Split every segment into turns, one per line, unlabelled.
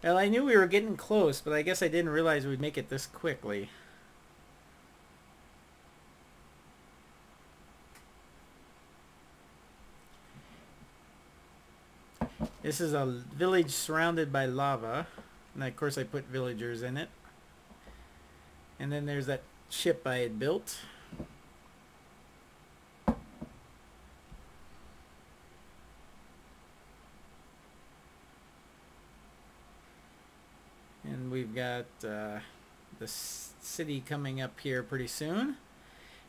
Well, I knew we were getting close, but I guess I didn't realize we'd make it this quickly. This is a village surrounded by lava. And of course I put villagers in it. And then there's that ship I had built. And we've got the city coming up here pretty soon.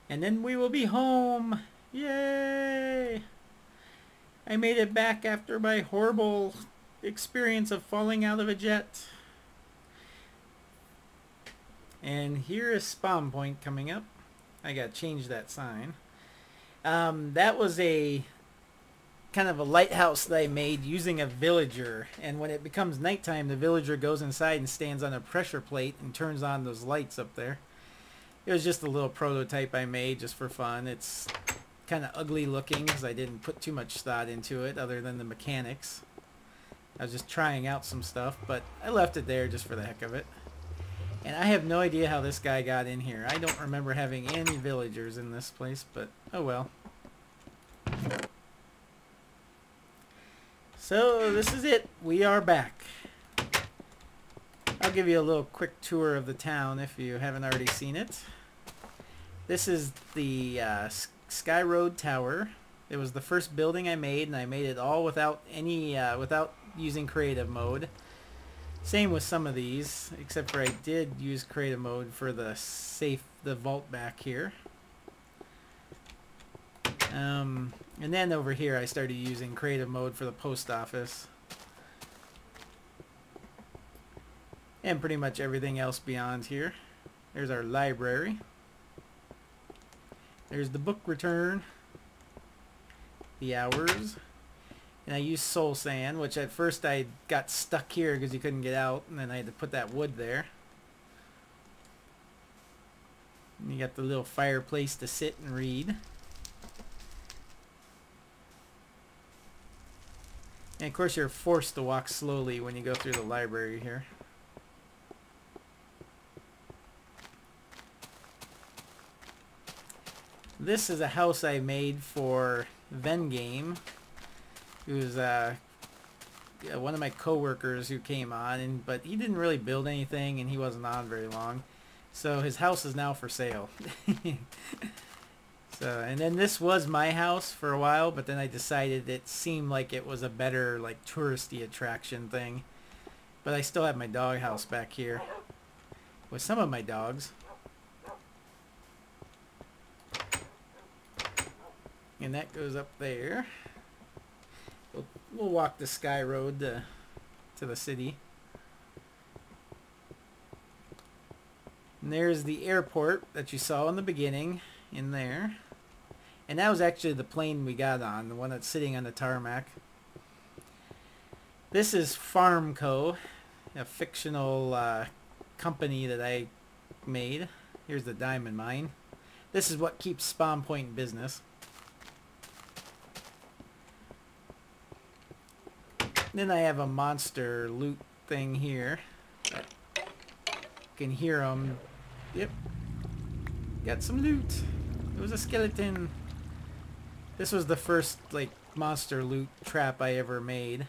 And then we will be home. Yay! I made it back after my horrible experience of falling out of a jet. And here is spawn point coming up. I gotta change that sign. That was a kind of a lighthouse that I made using a villager, and when it becomes nighttime the villager goes inside and stands on a pressure plate and turns on those lights up there. It was just a little prototype I made just for fun. It's kind of ugly looking because I didn't put too much thought into it other than the mechanics. I was just trying out some stuff, but I left it there just for the heck of it. And I have no idea how this guy got in here. I don't remember having any villagers in this place, but oh well. So this is it. We are back. I'll give you a little quick tour of the town if you haven't already seen it. This is the Sky Road Tower. It was the first building I made, and I made it all without any without using creative mode. Same with some of these, except for I did use creative mode for the vault back here. And then over here I started using creative mode for the post office. And pretty much everything else beyond here. There's our library. There's the book return. The hours. And I used soul sand, which at first I got stuck here because you couldn't get out, and then I had to put that wood there. And you got the little fireplace to sit and read. And of course you're forced to walk slowly when you go through the library here. This is a house I made for Vengame, who's one of my co-workers who came on, but he didn't really build anything and he wasn't on very long. So his house is now for sale. And then this was my house for a while, but then I decided it seemed like it was a better like touristy attraction thing. But I still have my dog house back here with some of my dogs. And that goes up there. We'll walk the Sky Road to the city. And there's the airport that you saw in the beginning in there. And that was actually the plane we got on, the one that's sitting on the tarmac. This is Farmco, a fictional company that I made. Here's the diamond mine. This is what keeps Spawn Point in business. Then I have a monster loot thing here. You can hear them. Yep. Got some loot. It was a skeleton. This was the first like monster loot trap I ever made.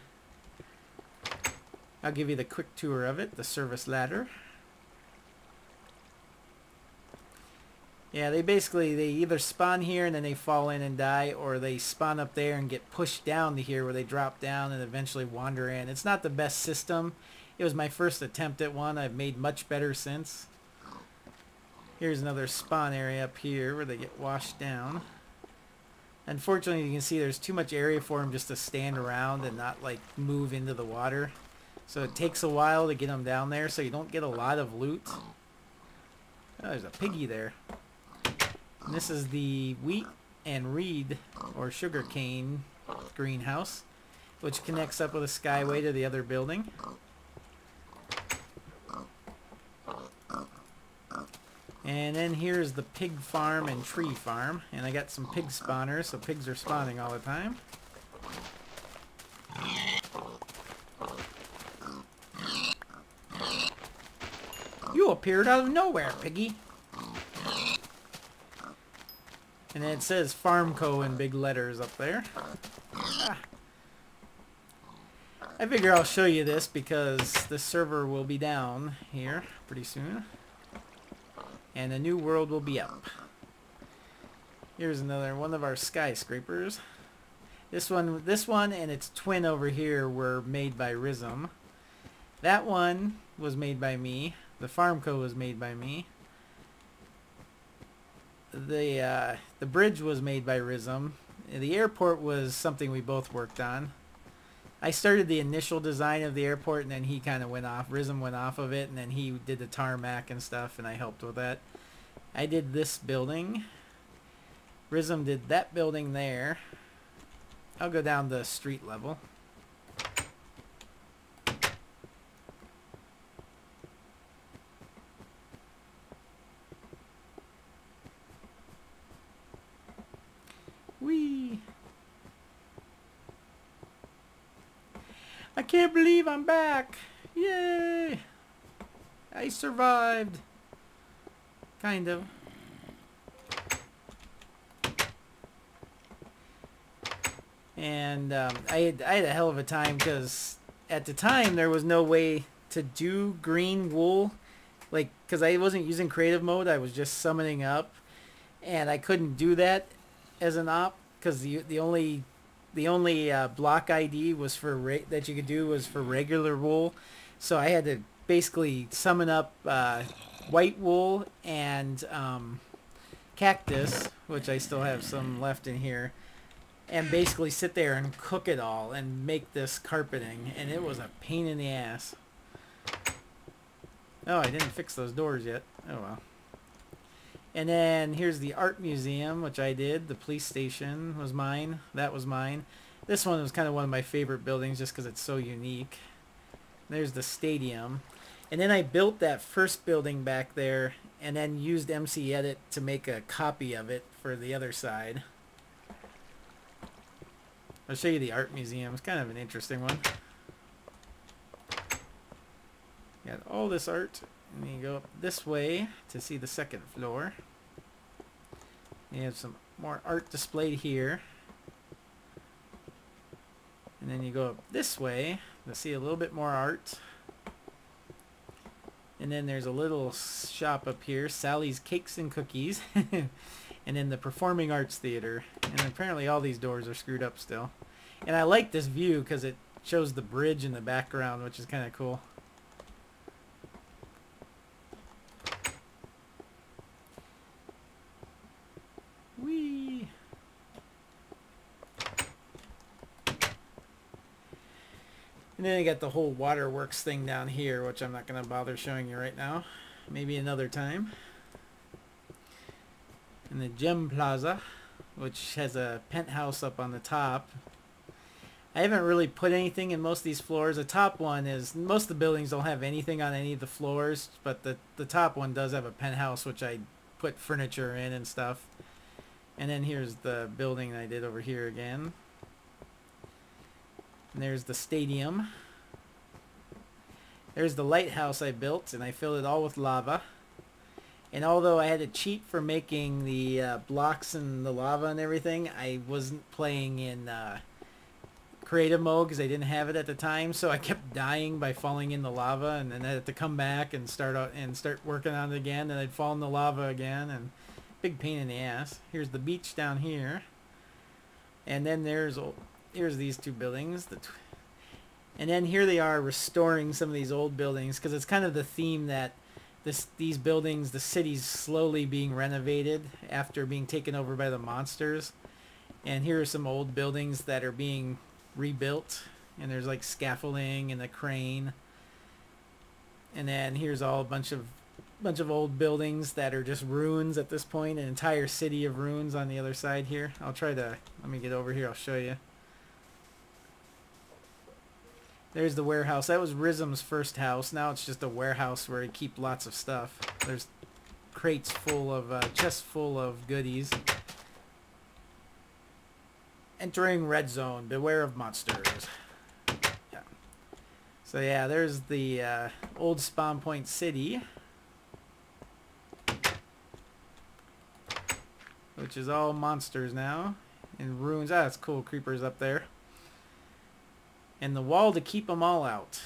I'll give you the quick tour of it. The service ladder. Yeah, they either spawn here and then they fall in and die, or they spawn up there and get pushed down to here where they drop down and eventually wander in. It's not the best system. It was my first attempt at one. I've made much better since. Here's another spawn area up here where they get washed down. Unfortunately, you can see there's too much area for them just to stand around and not like move into the water. So it takes a while to get them down there, so you don't get a lot of loot. Oh, there's a piggy there. And this is the wheat and reed or sugar cane greenhouse, which connects up with a skyway to the other building. And then here's the pig farm and tree farm, and I got some pig spawners, so pigs are spawning all the time. You appeared out of nowhere, piggy. And then it says Farmco in big letters up there. Ah. I figure I'll show you this because the server will be down here pretty soon. And a new world will be up. Here's another one of our skyscrapers. This one and its twin over here were made by Serum. That one was made by me. The Farmco was made by me. The bridge was made by Serum. The airport was something we both worked on. I started the initial design of the airport, and then he kind of went off. Serum went off of it, and then he did the tarmac and stuff, and I helped with that. I did this building. Serum did that building there. I'll go down to street level. Whee! I can't believe I'm back! Yay! I survived. Kind of. And I had a hell of a time because at the time there was no way to do green wool, like, because I wasn't using creative mode. I was just summoning up, and I couldn't do that as an op because the only block ID was for that you could do was for regular wool. So I had to basically summon up white wool and cactus, which I still have some left in here, and basically sit there and cook it all and make this carpeting, and it was a pain in the ass. Oh, I didn't fix those doors yet. Oh well. And then here's the art museum, which I did. The police station was mine. That was mine. This one was kind of one of my favorite buildings just because it's so unique. There's the stadium. And then I built that first building back there and then used MC Edit to make a copy of it for the other side. I'll show you the art museum. It's kind of an interesting one. Got all this art. And then you go up this way to see the second floor. You have some more art displayed here. And then you go up this way to see a little bit more art. And then there's a little shop up here, Sally's Cakes and Cookies. And then the Performing Arts Theater. And apparently all these doors are screwed up still. And I like this view because it shows the bridge in the background, which is kind of cool. Whee! And then I got the whole waterworks thing down here, which I'm not going to bother showing you right now. Maybe another time. And the Gem Plaza, which has a penthouse up on the top. I haven't really put anything in most of these floors. The top one is, most of the buildings don't have anything on any of the floors, but the top one does have a penthouse, which I put furniture in and stuff. And then here's the building I did over here again. And there's the stadium. There's the lighthouse I built, and I filled it all with lava. And although I had to cheat for making the blocks and the lava and everything, I wasn't playing in creative mode because I didn't have it at the time. So I kept dying by falling in the lava, and then I had to come back and start working on it again, and I'd fall in the lava again, and big pain in the ass. Here's the beach down here, and then here's these two buildings. And then here they are restoring some of these old buildings because it's kind of the theme that these buildings, the city's slowly being renovated after being taken over by the monsters. And here are some old buildings that are being rebuilt, and there's like scaffolding and a crane. And then here's all a bunch of old buildings that are just ruins at this point, an entire city of ruins on the other side here. Let me get over here, I'll show you. There's the warehouse. That was Rizum's first house. Now it's just a warehouse where he keep lots of stuff. There's crates full of, chests full of goodies. Entering red zone. Beware of monsters. Yeah. So yeah, there's the old spawn point city. which is all monsters now. And ruins. Ah, that's cool. Creepers up there. And the wall to keep them all out.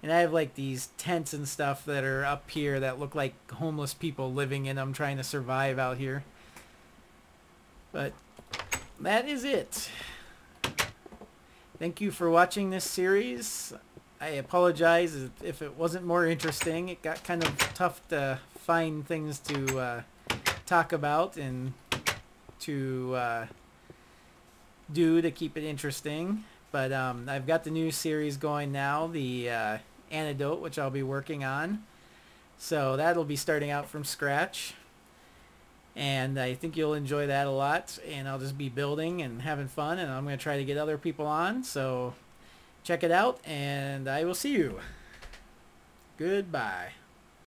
And I have like these tents and stuff that are up here that look like homeless people living in them trying to survive out here. But that is it. Thank you for watching this series. I apologize if it wasn't more interesting. It got kind of tough to find things to talk about and to do to keep it interesting. But I've got the new series going now, the Antidote, which I'll be working on. So that'll be starting out from scratch. And I think you'll enjoy that a lot. And I'll just be building and having fun. And I'm going to try to get other people on. So check it out. And I will see you. Goodbye.